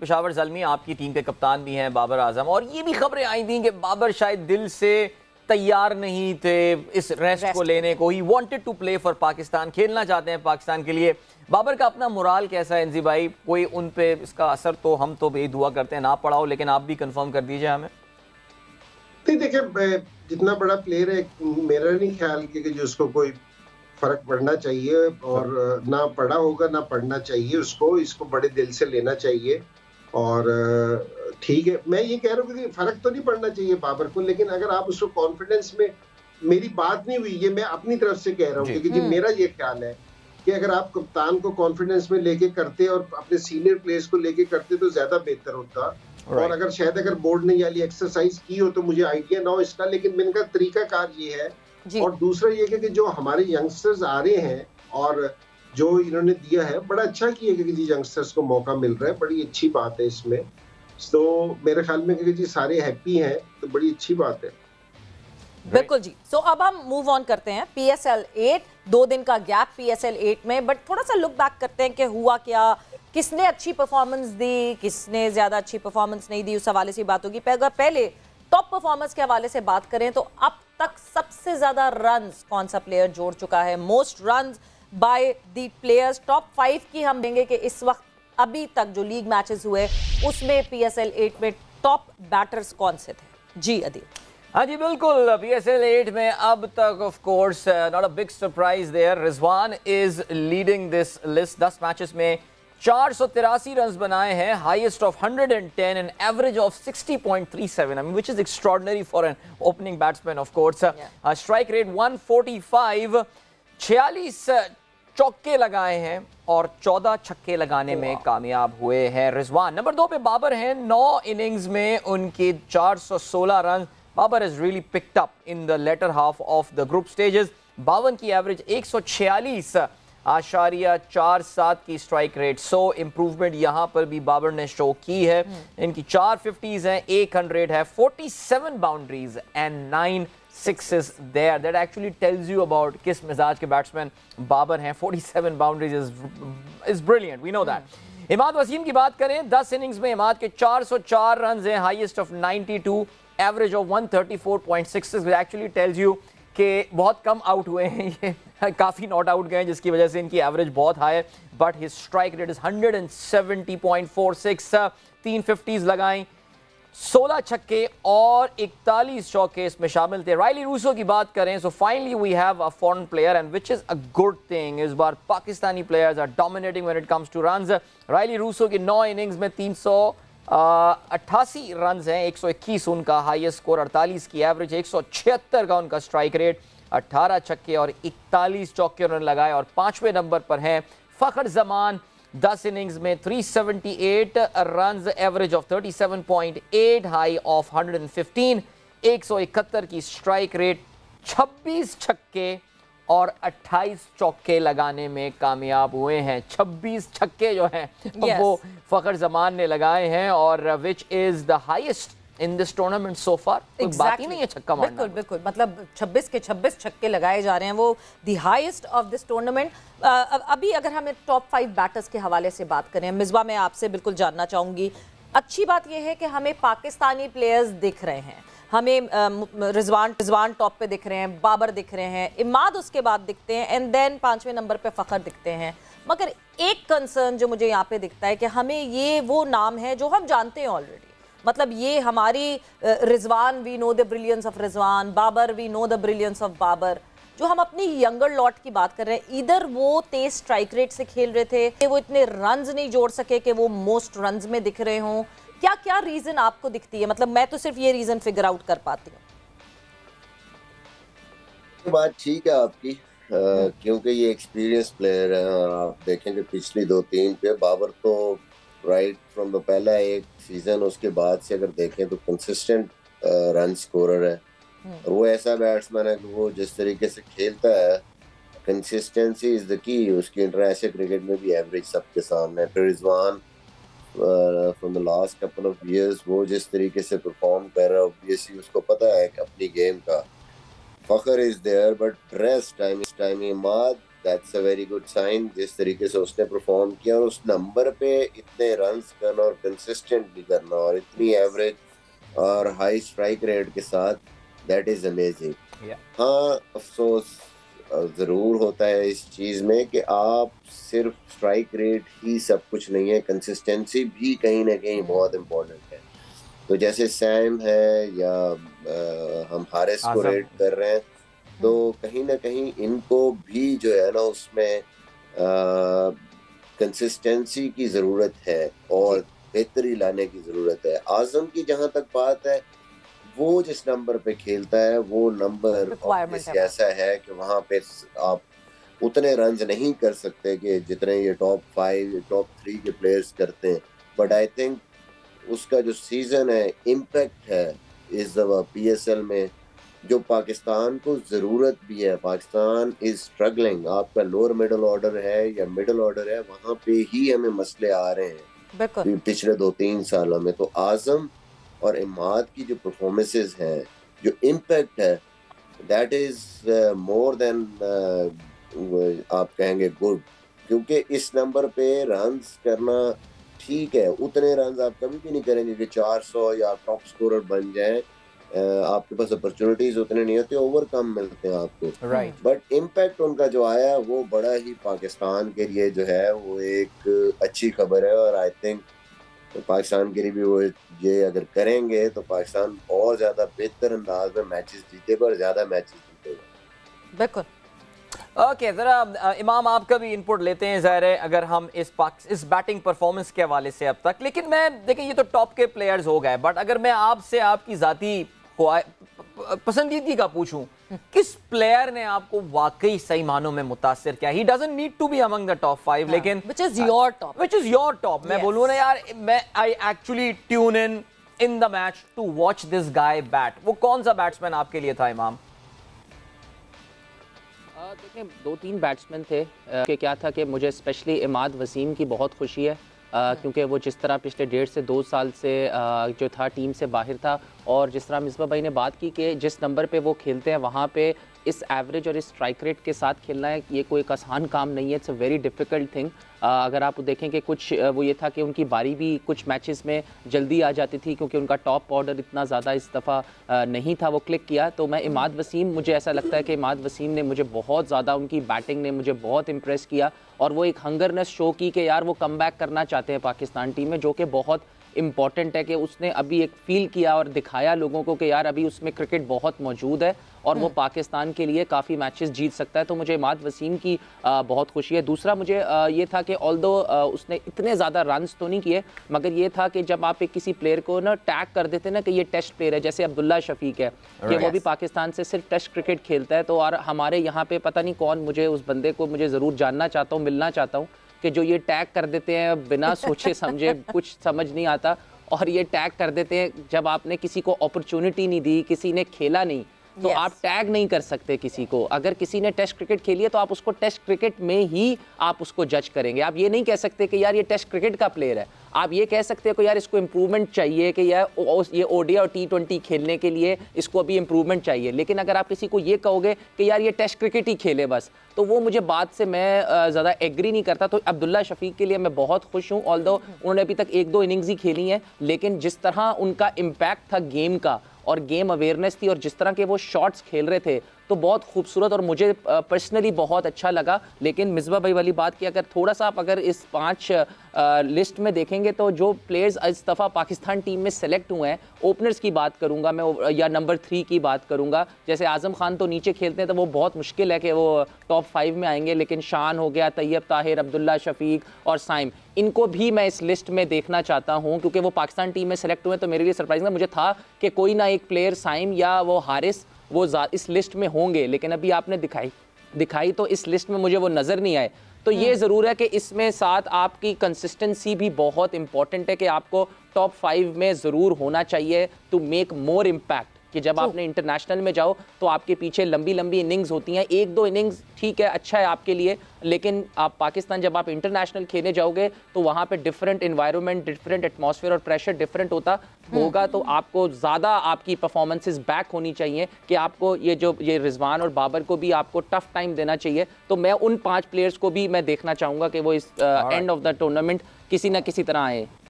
पेशावर ज़ल्मी आपकी टीम के कप्तान भी हैं बाबर आजम, और ये भी खबरें आई थी कि बाबर शायद दिल से तैयार नहीं थे इस रेस्ट को लेने को। He wanted to play for Pakistan, खेलना चाहते हैं पाकिस्तान के लिए। बाबर का अपना मोराल कैसा है एनजी भाई? कोई उन पे इसका असर, तो हम तो यही दुआ करते हैं ना पड़ा हो, लेकिन आप भी कंफर्म कर दीजिए हमें। देखिए, जितना बड़ा प्लेयर है, मेरा नहीं ख्याल कि जो उसको कोई फर्क पड़ना चाहिए, और ना पड़ा होगा ना पड़ना चाहिए उसको। इसको बड़े दिल से लेना चाहिए। और ठीक है, मैं ये कह रहा हूँ कि फर्क तो नहीं पड़ना चाहिए बाबर को, लेकिन अगर आप उसको कॉन्फिडेंस में, मेरी बात नहीं हुई, ये मैं अपनी तरफ से कह रहा हूँ, क्योंकि मेरा ये ख्याल है कि अगर आप कप्तान को कॉन्फिडेंस में लेके करते और अपने सीनियर प्लेयर्स को लेके करते तो ज्यादा बेहतर होता। और अगर बोर्ड ने वाली एक्सरसाइज की हो तो मुझे आइडिया ना हो इसका, लेकिन मैंने कहा तरीकाकार ये है। और दूसरा ये कि जो हमारे यंगस्टर्स आ रहे हैं और जो इन्होंने दिया है, बड़ा अच्छा किया कि जी यंगस्टर्स को मौका मिल रहा है, बड़ी अच्छी बात है इसमें। तो मेरे ख्याल में कि जी सारे हैप्पी हैं, तो बड़ी अच्छी बात है। बिल्कुल जी। सो अब हम मूव ऑन करते हैं PSL 8, 2 दिन का गैप PSL 8 में, बट थोड़ा सा लुक बैक करते हैं कि हुआ क्या, किसने अच्छी परफॉर्मेंस दी, किसने ज्यादा अच्छी परफॉर्मेंस नहीं दी, उस हवाले से बात होगी। अगर पहले टॉप परफॉर्मेंस के हवाले से बात करें तो अब तक सबसे ज्यादा रन्स कौन सा प्लेयर जोड़ चुका है? Most runs by the players, top 5 की हम देंगे कि इस वक्त अभी तक जो लीग मैचेस हुए उसमें PSL 8 में टॉप बैटर्स कौन से थे? जी अदील। हाँ जी बिल्कुल, PSL 8 में अब तक of course not a big surprise there, Rizwan is leading this list. 10 matches में 483 रन बनाए हैं, highest of 110 and average of 60.37, I mean which is extraordinary for an opening batsman of course. Strike rate 145, 46 चौके लगाए हैं और 14 छक्के लगाने में कामयाब हुए हैं रिजवान। नंबर 2 पे बाबर हैं, 9 इनिंग्स में उनके 416 run. Babar has really picked up in the latter half of the group stages. 52 की एवरेज, 146.47 की स्ट्राइक रेट। सो इंप्रूवमेंट यहां पर भी बाबर ने शो की है। इनकी 4 50s हैं, 100 है, 47 boundaries and 9 sixes there. That actually tells you about किस मिजाज के बैट्समैन बाबर हैं। 47 boundaries is brilliant, we know that. Imad Wasim की बात करें, 10 इनिंग्स में इमाद के 404 रन हैं, highest of 92, average of 134.66, which actually tells you कि बहुत कम आउट हुए हैं ये, काफ़ी नॉट आउट गए हैं, जिसकी वजह से इनकी एवरेज बहुत हाई है। But his strike rate is 170.46, 3 50s लगाई, 16 छक्के और 41 चौके इसमें शामिल थे। रायली रूसो की बात करें, so finally we have a foreign player and which is a good thing. इस बार Pakistani players are dominating when it comes to runs. Rilee Rossouw की 9 इनिंग्स में 388 रन हैं, 121 उनका हाईएस्ट स्कोर, 48 की एवरेज, 176 का उनका स्ट्राइक रेट, 18 छक्के और 41 चौके उन्होंने लगाए। और 5वें नंबर पर हैं फखर जमान, 10 इनिंग्स में 378 run, average of 37.8, high of 115, 171 की स्ट्राइक रेट, 26 छक्के और 28 चौके लगाने में कामयाब हुए हैं। 26 छक्के जो हैं वो फखर जमान ने लगाए हैं, और which is the highest in this tournament so far. बात ही नहीं है छक्का मारना। बिल्कुल बिल्कुल, मतलब 26 के 26 छक्के लगाए जा रहे हैं, वो the highest of this tournament. अभी अगर हम टॉप 5 बैटर्स के हवाले से बात करें, मिसबा मैं आपसे बिल्कुल जानना चाहूंगी। अच्छी बात यह है कि हमें पाकिस्तानी प्लेयर्स दिख रहे हैं, हमें रिजवान टॉप पे दिख रहे हैं, बाबर दिख रहे हैं, इमाद उसके बाद दिखते हैं, एंड देन 5वें नंबर पे फखर दिखते हैं। मगर एक कंसर्न जो मुझे यहाँ पे दिखता है कि हमें ये वो नाम है जो हम जानते हैं ऑलरेडी, मतलब ये हमारी Rizwan, we know the brilliance of Rizwan, Babar we know the brilliance of Babar. जो हम अपनी यंगर लॉट की बात कर रहे हैं, इधर वो तेज स्ट्राइक रेट से खेल रहे थे कि वो इतने रन्स नहीं जोड़ सके कि वो मोस्ट रन्स में दिख रहे हों। क्या क्या रीजन आपको दिखती है? मतलब मैं तो सिर्फ ये रीजन फिगर आउट कर पाती हूँ। बात ठीक है आपकी, क्योंकि ये एक्सपीरियंस प्लेयर है। और आप देखेंगे पिछली 2-3 पे बाबर तो राइट फ्रॉम द पहला एक सीजन, उसके बाद से अगर देखें तो कंसिस्टेंट रन स्कोरर है। और वो ऐसा बैट्समैन है कि वो जिस तरीके से खेलता है, कंसिस्टेंसी इज द की। उसकी इंटरनेशनल क्रिकेट में भी एवरेज सबके सामने है। फिर Rizwan from the last couple of years वो जिस तरीके से परफॉर्म कर रहा है, ऑब्वियसली उसको पता है कि अपनी गेम का। Fakhar is there but rest time Imad that's a very good sign. जिस तरीके से उसने परफॉर्म किया और उस नंबर पे इतने रन्स करना और कंसिस्टेंटली करना और इतनी एवरेज और हाई स्ट्राइक रेट के साथ, दैट इज अमेजिंग। हाँ, अफसोस जरूर होता है इस चीज में कि आप सिर्फ स्ट्राइक रेट ही सब कुछ नहीं है, कंसिस्टेंसी भी कहीं ना कहीं बहुत इम्पोर्टेंट है। तो जैसे सैम है या हम हारिस को रेट कर रहे हैं, तो कहीं ना कहीं इनको भी जो है ना उसमें कंसिस्टेंसी की जरूरत है और बेहतरी लाने की जरूरत है। आजम की जहां तक बात है, वो जिस नंबर पे खेलता है वो नंबर ऐसा है कि वहां पे आप उतने रन नहीं कर सकते कि जितने ये टॉप 5 टॉप 3 के प्लेयर्स करते हैं। बट आई थिंक उसका जो सीजन है, इम्पैक्ट है इस दफा पीएसएल में, जो पाकिस्तान को जरूरत भी है। Pakistan is struggling. आपका लोअर मिडिल ऑर्डर है या मिडिल ऑर्डर है, वहां पे ही हमें मसले आ रहे हैं पिछले 2-3 सालों में। तो आजम और इमाद की जो परफॉर्मेंसेस हैं, जो इम्पैक्ट है, दैट इज मोर देन आप कहेंगे गुड। क्योंकि इस नंबर पे रन्स करना ठीक है, उतने रन्स आप कभी भी नहीं करेंगे कि 400 या टॉप स्कोरर बन जाएं। आपके पास अपॉर्चुनिटीज उतने नहीं होते, ओवर कम मिलते हैं आपको। बट इम्पैक्ट उनका जो आया वो बड़ा ही पाकिस्तान के लिए जो है वो एक अच्छी खबर है। और आई थिंक पाकिस्तान के लिए भी वो ये अगर करेंगे तो पाकिस्तान और ज्यादा बेहतर अंदाज में मैचेस जीतेगा और ज्यादा मैचेस जीतेगा। बिल्कुल। ओके, ज़रा इमाम आपका भी इनपुट लेते हैं। ज़ाहिर है अगर हम इस बैटिंग परफॉर्मेंस के हवाले से अब तक, लेकिन मैं देखिए ये तो टॉप के प्लेयर्स हो गए, बट अगर मैं आपसे आपकी ज़ाती पसंदीदगी का पूछूं, किस प्लेयर ने आपको वाकई सही मानों में मुतासिर किया? He doesn't need to be among the top 5, लेकिन व्हिच इज योर टॉप। मैं बोलूं ना यार, मैं I actually tune in the match to watch this guy bat. वो कौन सा बैट्समैन आपके लिए था इमाम? देखिए 2-3 बैट्समैन थे कि क्या था कि मुझे स्पेशली इमाद वसीम की बहुत खुशी है, क्योंकि वो जिस तरह पिछले 1.5 से 2 साल से जो था टीम से बाहर था, और जिस तरह मिसबा भाई ने बात की कि जिस नंबर पे वो खेलते हैं वहाँ पे इस एवरेज और इस स्ट्राइक रेट के साथ खेलना है, ये कोई आसान काम नहीं है। It's a very difficult thing. अगर आप देखें कि कुछ वो ये था कि उनकी बारी भी कुछ मैचेस में जल्दी आ जाती थी, क्योंकि उनका टॉप ऑर्डर इतना ज़्यादा इस दफ़ा नहीं था वो क्लिक किया। तो मैं इमाद वसीम, मुझे ऐसा लगता है कि इमाद वसीम ने मुझे बहुत ज़्यादा, उनकी बैटिंग ने मुझे बहुत इम्प्रेस किया, और वो एक हंगरनेस शो की कि यार वो कम बैक करना चाहते हैं पाकिस्तान टीम में, जो कि बहुत इम्पॉर्टेंट है कि उसने अभी एक फील किया और दिखाया लोगों को कि यार अभी उसमें क्रिकेट बहुत मौजूद है और वो पाकिस्तान के लिए काफ़ी मैचेस जीत सकता है। तो मुझे इमाद वसीम की बहुत खुशी है। दूसरा मुझे ये था कि ऑल्दो उसने इतने ज़्यादा रन्स तो नहीं किए, मगर ये था कि जब आप एक किसी प्लेयर को ना टैग कर देते ना कि ये टेस्ट प्लेयर है, जैसे अब्दुल्ला शफीक है कि वो भी पाकिस्तान से सिर्फ टेस्ट क्रिकेट खेलता है, तो और हमारे यहाँ पे पता नहीं कौन, मुझे उस बंदे को मुझे ज़रूर जानना चाहता हूँ, मिलना चाहता हूँ, कि जो ये टैग कर देते हैं बिना सोचे समझे, कुछ समझ नहीं आता, और ये टैग कर देते हैं जब आपने किसी को अपॉर्चुनिटी नहीं दी, किसी ने खेला नहीं, तो आप टैग नहीं कर सकते किसी को। अगर किसी ने टेस्ट क्रिकेट खेली है तो आप उसको टेस्ट क्रिकेट में ही आप उसको जज करेंगे। आप ये नहीं कह सकते कि यार ये टेस्ट क्रिकेट का प्लेयर है। आप ये कह सकते हो कि यार इसको इम्प्रूवमेंट चाहिए, कि यार ये ओडीआई और T20 खेलने के लिए इसको अभी इम्प्रूवमेंट चाहिए। लेकिन अगर आप किसी को ये कहोगे कि यार ये टेस्ट क्रिकेट ही खेले बस, तो वो मुझे बात से मैं ज़्यादा एग्री नहीं करता। तो अब्दुल्ला शफीक के लिए मैं बहुत खुश हूँ, ऑल्दो उन्होंने अभी तक 1-2 इनिंग्स ही खेली हैं, लेकिन जिस तरह उनका इम्पैक्ट था गेम का और गेम अवेयरनेस थी और जिस तरह के वो शॉट्स खेल रहे थे, तो बहुत खूबसूरत और मुझे पर्सनली बहुत अच्छा लगा। लेकिन मिसबा भाई वाली बात की, अगर थोड़ा सा आप अगर इस 5 लिस्ट में देखेंगे तो जो प्लेयर्स इस दफ़ा पाकिस्तान टीम में सेलेक्ट हुए हैं, ओपनर्स की बात करूंगा मैं या नंबर 3 की बात करूंगा, जैसे आजम खान तो नीचे खेलते हैं तो वो बहुत मुश्किल है कि वो टॉप 5 में आएंगे, लेकिन शान हो गया, तैयब ताहिर, अब्दुल्ला शफीक और साइम, इनको भी मैं इस लिस्ट में देखना चाहता हूँ, क्योंकि वो पाकिस्तान टीम में सेलेक्ट हुए। तो मेरे लिए सरप्राइजिंग मुझे था कि कोई ना एक प्लेयर साइम या वो हारिस वो इस लिस्ट में होंगे, लेकिन अभी आपने दिखाई तो इस लिस्ट में मुझे वो नज़र नहीं आए। तो ये ज़रूर है कि इसमें साथ आपकी कंसिस्टेंसी भी बहुत इंपॉर्टेंट है, कि आपको टॉप 5 में ज़रूर होना चाहिए टू मेक मोर इम्पैक्ट कि जब आपने इंटरनेशनल में जाओ तो आपके पीछे लंबी लंबी इनिंग्स होती हैं, एक दो इनिंग्स ठीक है, अच्छा है आपके लिए, लेकिन आप पाकिस्तान जब आप इंटरनेशनल खेलने जाओगे तो वहाँ पे डिफरेंट एनवायरनमेंट, डिफरेंट एटमॉस्फेयर और प्रेशर डिफरेंट होगा, तो आपको ज़्यादा आपकी परफॉर्मेंसेस बैक होनी चाहिए कि आपको ये रिजवान और बाबर को भी आपको टफ टाइम देना चाहिए। तो मैं उन 5 प्लेयर्स को भी मैं देखना चाहूँगा कि वो इस एंड ऑफ द टूर्नामेंट किसी ना किसी तरह आए।